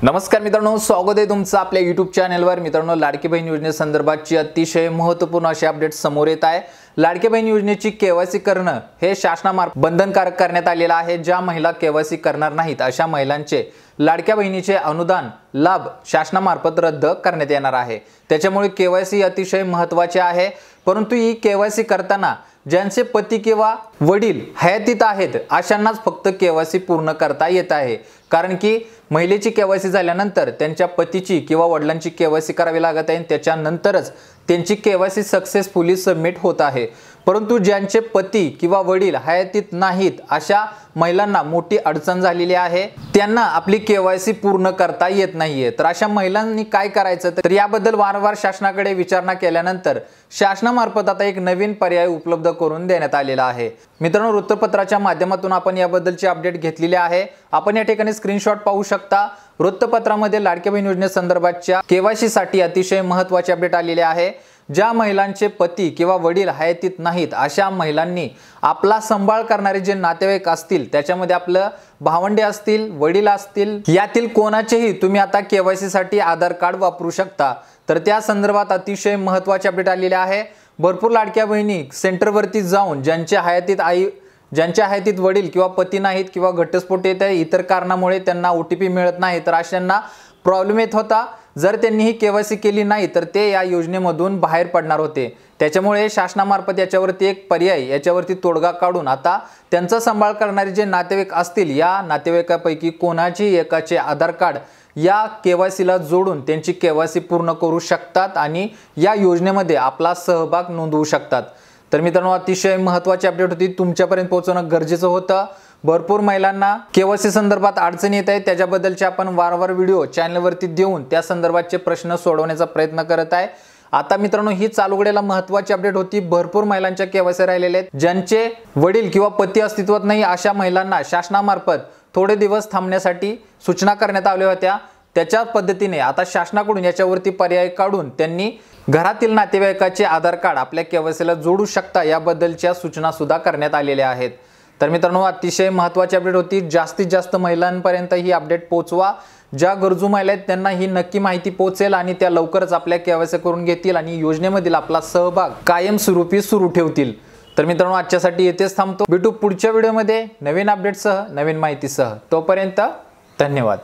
नमस्कार मित्रांनो, स्वागत आहे तुमचं आपल्या YouTube चॅनलवर। मित्रांनो, लाडकी बहीण योजनेसंदर्भातची अतिशय महत्त्वपूर्ण अशी अपडेट समोर येत आहे। लाडकी बहीण योजनेची केवायसी करणं हे शासनामार्फत बंधनकारक करण्यात आलेलं आहे। ज्या महिला केवायसी करणार नाहीत अशा महिलांचे लाडक्या बहिणीचे अनुदान लाभ शासनामार्फत रद्द करण्यात येणार आहे। त्याच्यामुळे केवायसी अतिशय महत्त्वाचे आहे। परंतु ही केवायसी करताना ज्यांचे पती किंवा वडील हयातीत आहेत अशांनाच फक्त केवायसी पूर्ण करता येत आहे। कारण की महिलेची केवायसी झाल्यानंतर त्यांच्या पतीची किंवा वडिलांची केवायसी करावी लागत आहे। त्याच्यानंतरच त्यांची केवायसी सक्सेसफुली सबमिट होत आहे। परंतु ज्यांचे पती किंवा वडील हयातीत नाहीत अशा महिलांना मोठी अडचण झालेली आहे। त्यांना आपली केवायसी पूर्ण करता येत नाहीये। तर अशा महिलांनी काय करायचं, तर याबद्दल वारंवार शासनाकडे विचारणा केल्यानंतर शासनामार्फत आता एक नवीन पर्याय उपलब्ध करून देण्यात आलेला आहे। मित्रांनो, वृत्तपत्राच्या माध्यमातून आपण याबद्दलची अपडेट घेतलेली आहे। आपण या ठिकाणी स्क्रीनशॉट पाहू शकता। वृत्तपत्रामध्ये लाडकी बहीण योजनेसंदर्भातच्या केवायसी साठी अतिशय महत्त्वाची अपडेट आलेली आहे। ज्या महिलांचे पती किंवा वडील हयातीत नाहीत अशा महिलांनी आपला सांभाळ करणारे जे नातेवाईक असतील, त्याच्यामध्ये आपलं भावंडे असतील, वडील असतील, यातील कोणाचेही तुम्ही आता केवायसी साठी आधार कार्ड वापरू शकता। तर त्या संदर्भात अतिशय महत्त्वाची अपडेट आलेली आहे। भरपूर लाडक्या बहिणी सेंटरवरती जाऊन ज्यांच्या हयातीत वडील किंवा पती नाहीत किंवा घटस्फोट येत आहे, इतर कारणामुळे त्यांना OTP मिळत नाही, तर अशांना प्रॉब्लेम येत होता। जर त्यांनी ही केवायसी केली नाही तर ते या योजनेमधून बाहेर पडणार होते। त्याच्यामुळे शासनामार्फत याच्यावरती एक पर्याय, याच्यावरती तोडगा काढून आता त्यांचा सांभाळ करणारे जे नातेवाईक असतील, या नातेवाईकापैकी कोणाची एकाचे आधार कार्ड या केवायसीला जोडून त्यांची केवायसी पूर्ण करू शकतात आणि या योजनेमध्ये आपला सहभाग नोंदवू शकतात। तर मित्रांनो, अतिशय महत्त्वाची अपडेट होती, तुमच्यापर्यंत पोहोचवणं गरजेचं होतं। भरपूर महिलांना केवायसी संदर्भात अडचणी येत आहेत, त्याच्याबद्दलचे आपण वारंवार व्हिडिओ चॅनलवरती देऊन त्या संदर्भातचे प्रश्न सोडवण्याचा प्रयत्न करत आहे। आता मित्रांनो, ही चालू घडायला महत्त्वाची अपडेट होती। भरपूर महिलांच्या केवायसी राहिलेल्या आहेत। ज्यांचे वडील किंवा पती अस्तित्वात नाही अशा महिलांना शासनामार्फत थोडे दिवस थांबण्यासाठी सूचना करण्यात आल्या होत्या। त्याच्या पद्धतीने आता शासनाकडून याच्यावरती पर्याय काढून त्यांनी घरातील नातेवाईकाचे आधार कार्ड आपल्या केवायसीला जोडू शकता, याबद्दलच्या सूचना सुद्धा करण्यात आलेल्या आहेत। तर मित्रांनो, अतिशय महत्त्वाची अपडेट होती। जास्तीत जास्त महिलांपर्यंत ही अपडेट पोहोचवा। ज्या गरजू महिला आहेत त्यांना ही नक्की माहिती पोहोचेल आणि त्या लवकरच आपल्या केवायसी करून घेतील आणि योजनेमधील आपला सहभाग कायमस्वरूपी सुरू ठेवतील। तर मित्रांनो, आजच्यासाठी येथेच थांबतो। भेटू पुढच्या व्हिडिओमध्ये नवीन अपडेटसह, नवीन माहितीसह। तोपर्यंत धन्यवाद।